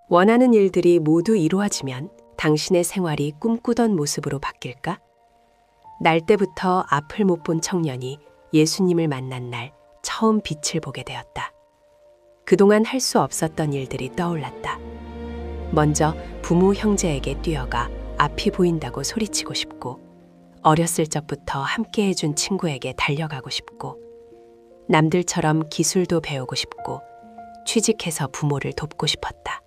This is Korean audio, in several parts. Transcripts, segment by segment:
원하는 일들이 모두 이루어지면 당신의 생활이 꿈꾸던 모습으로 바뀔까? 날 때부터 앞을 못 본 청년이 예수님을 만난 날 처음 빛을 보게 되었다. 그동안 할 수 없었던 일들이 떠올랐다. 먼저 부모 형제에게 뛰어가 앞이 보인다고 소리치고 싶고, 어렸을 적부터 함께 해준 친구에게 달려가고 싶고, 남들처럼 기술도 배우고 싶고, 취직해서 부모를 돕고 싶었다.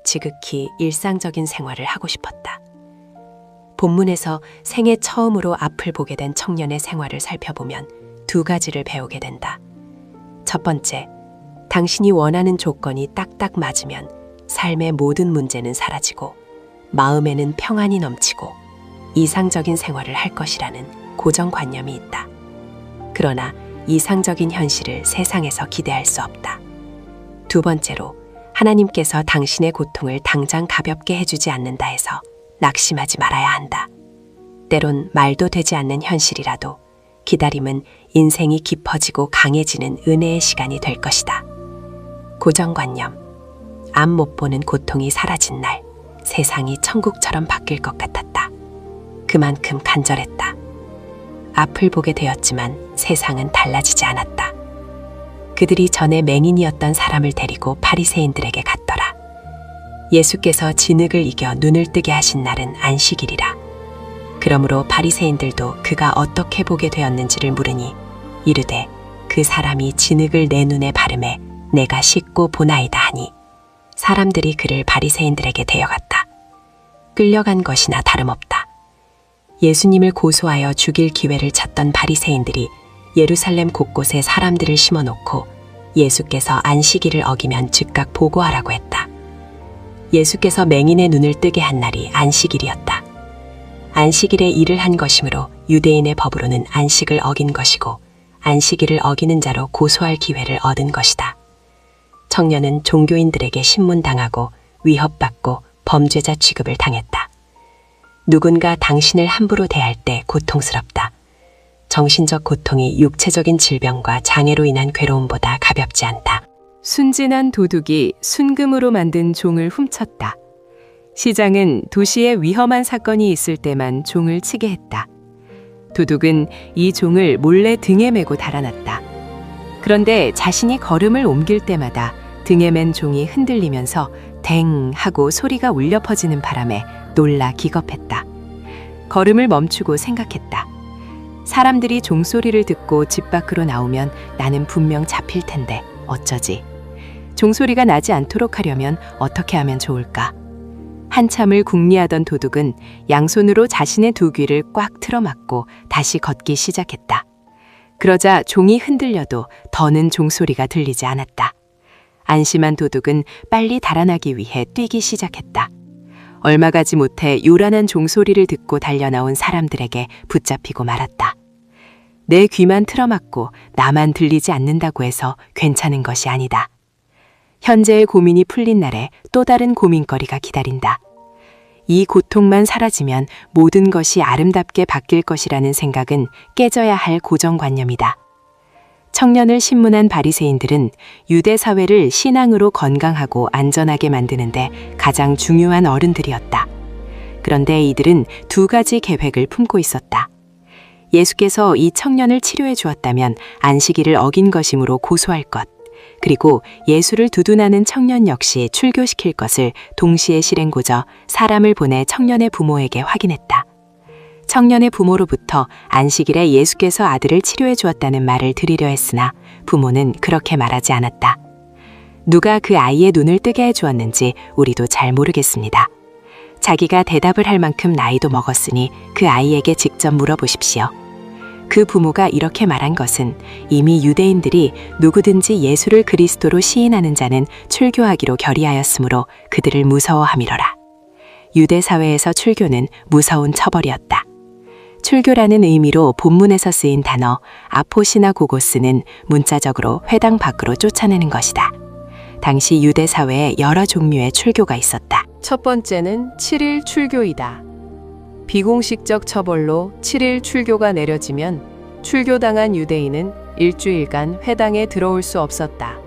지극히 일상적인 생활을 하고 싶었다. 본문에서 생애 처음으로 앞을 보게 된 청년의 생활을 살펴보면 두 가지를 배우게 된다. 첫 번째, 당신이 원하는 조건이 딱딱 맞으면 삶의 모든 문제는 사라지고 마음에는 평안이 넘치고 이상적인 생활을 할 것이라는 고정관념이 있다. 그러나 이상적인 현실을 세상에서 기대할 수 없다. 두 번째로, 하나님께서 당신의 고통을 당장 가볍게 해주지 않는다 해서 낙심하지 말아야 한다. 때론 말도 되지 않는 현실이라도 기다림은 인생이 깊어지고 강해지는 은혜의 시간이 될 것이다. 고정관념. 앞 못 보는 고통이 사라진 날, 세상이 천국처럼 바뀔 것 같았다. 그만큼 간절했다. 앞을 보게 되었지만 세상은 달라지지 않았다. 그들이 전에 맹인이었던 사람을 데리고 바리새인들에게 갔더라. 예수께서 진흙을 이겨 눈을 뜨게 하신 날은 안식일이라. 그러므로 바리새인들도 그가 어떻게 보게 되었는지를 물으니 이르되 그 사람이 진흙을 내 눈에 바르매 내가 씻고 보나이다 하니, 사람들이 그를 바리새인들에게 데려갔다. 끌려간 것이나 다름없다. 예수님을 고소하여 죽일 기회를 찾던 바리새인들이 예루살렘 곳곳에 사람들을 심어놓고 예수께서 안식일을 어기면 즉각 보고하라고 했다. 예수께서 맹인의 눈을 뜨게 한 날이 안식일이었다. 안식일에 일을 한 것이므로 유대인의 법으로는 안식을 어긴 것이고 안식일을 어기는 자로 고소할 기회를 얻은 것이다. 청년은 종교인들에게 신문당하고 위협받고 범죄자 취급을 당했다. 누군가 당신을 함부로 대할 때 고통스럽다. 정신적 고통이 육체적인 질병과 장애로 인한 괴로움보다 가볍지 않다. 순진한 도둑이 순금으로 만든 종을 훔쳤다. 시장은 도시에 위험한 사건이 있을 때만 종을 치게 했다. 도둑은 이 종을 몰래 등에 메고 달아났다. 그런데 자신이 걸음을 옮길 때마다 등에 맨 종이 흔들리면서 댕 하고 소리가 울려 퍼지는 바람에 놀라 기겁했다. 걸음을 멈추고 생각했다. 사람들이 종소리를 듣고 집 밖으로 나오면 나는 분명 잡힐 텐데 어쩌지? 종소리가 나지 않도록 하려면 어떻게 하면 좋을까? 한참을 궁리하던 도둑은 양손으로 자신의 두 귀를 꽉 틀어막고 다시 걷기 시작했다. 그러자 종이 흔들려도 더는 종소리가 들리지 않았다. 안심한 도둑은 빨리 달아나기 위해 뛰기 시작했다. 얼마 가지 못해 요란한 종소리를 듣고 달려나온 사람들에게 붙잡히고 말았다. 내 귀만 틀어막고 나만 들리지 않는다고 해서 괜찮은 것이 아니다. 현재의 고민이 풀린 날에 또 다른 고민거리가 기다린다. 이 고통만 사라지면 모든 것이 아름답게 바뀔 것이라는 생각은 깨져야 할 고정관념이다. 청년을 신문한 바리새인들은 유대 사회를 신앙으로 건강하고 안전하게 만드는데 가장 중요한 어른들이었다. 그런데 이들은 두 가지 계획을 품고 있었다. 예수께서 이 청년을 치료해 주었다면 안식일을 어긴 것이므로 고소할 것, 그리고 예수를 두둔하는 청년 역시 출교시킬 것을 동시에 실행고자 사람을 보내 청년의 부모에게 확인했다. 청년의 부모로부터 안식일에 예수께서 아들을 치료해 주었다는 말을 들으려 했으나 부모는 그렇게 말하지 않았다. 누가 그 아이의 눈을 뜨게 해 주었는지 우리도 잘 모르겠습니다. 자기가 대답을 할 만큼 나이도 먹었으니 그 아이에게 직접 물어보십시오. 그 부모가 이렇게 말한 것은 이미 유대인들이 누구든지 예수를 그리스도로 시인하는 자는 출교하기로 결의하였으므로 그들을 무서워함이러라. 유대 사회에서 출교는 무서운 처벌이었다. 출교라는 의미로 본문에서 쓰인 단어 아포시나고고스는 문자적으로 회당 밖으로 쫓아내는 것이다. 당시 유대 사회에 여러 종류의 출교가 있었다. 첫 번째는 7일 출교이다. 비공식적 처벌로 7일 출교가 내려지면 출교당한 유대인은 일주일간 회당에 들어올 수 없었다.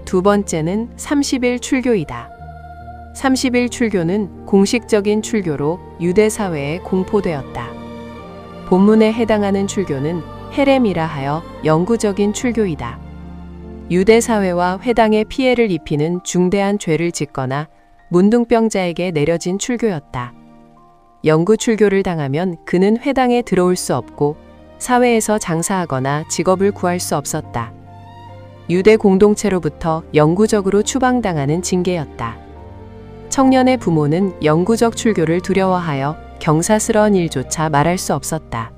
두 번째는 30일 출교이다. 30일 출교는 공식적인 출교로 유대 사회에 공포되었다. 본문에 해당하는 출교는 헤렘이라 하여 영구적인 출교이다. 유대 사회와 회당에 피해를 입히는 중대한 죄를 짓거나 문둥병자에게 내려진 출교였다. 영구 출교를 당하면 그는 회당에 들어올 수 없고 사회에서 장사하거나 직업을 구할 수 없었다. 유대 공동체로부터 영구적으로 추방당하는 징계였다. 청년의 부모는 영구적 출교를 두려워하여 경사스러운 일조차 말할 수 없었다.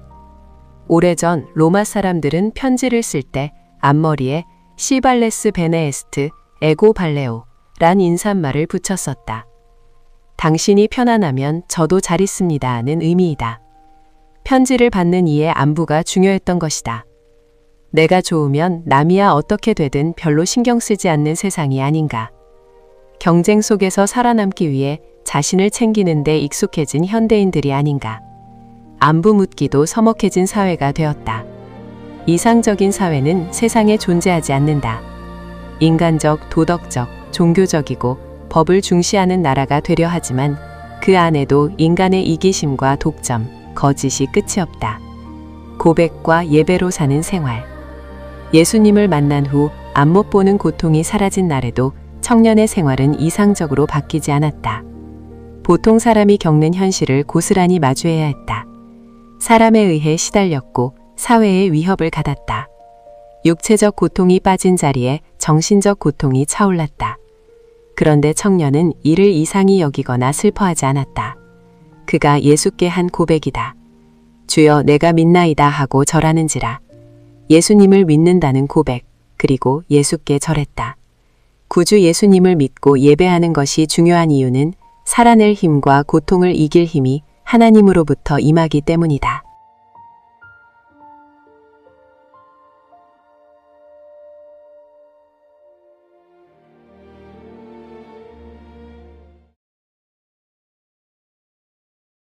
오래전 로마 사람들은 편지를 쓸 때 앞머리에 시발레스 베네에스트 에고 발레오란 인사말을 붙였었다. 당신이 편안하면 저도 잘 있습니다는 의미이다. 편지를 받는 이의 안부가 중요했던 것이다. 내가 좋으면 남이야 어떻게 되든 별로 신경 쓰지 않는 세상이 아닌가. 경쟁 속에서 살아남기 위해 자신을 챙기는 데 익숙해진 현대인들이 아닌가. 안부 묻기도 서먹해진 사회가 되었다. 이상적인 사회는 세상에 존재하지 않는다. 인간적, 도덕적, 종교적이고 법을 중시하는 나라가 되려 하지만 그 안에도 인간의 이기심과 독점, 거짓이 끝이 없다. 고백과 예배로 사는 생활. 예수님을 만난 후 안못 보는 고통이 사라진 날에도 청년의 생활은 이상적으로 바뀌지 않았다. 보통 사람이 겪는 현실을 고스란히 마주해야 했다. 사람에 의해 시달렸고 사회의 위협을 받았다. 육체적 고통이 빠진 자리에 정신적 고통이 차올랐다. 그런데 청년은 이를 이상히 여기거나 슬퍼하지 않았다. 그가 예수께 한 고백이다. 주여 내가 믿나이다 하고 절하는지라. 예수님을 믿는다는 고백, 그리고 예수께 절했다. 구주 예수님을 믿고 예배하는 것이 중요한 이유는 살아낼 힘과 고통을 이길 힘이 하나님으로부터 임하기 때문이다.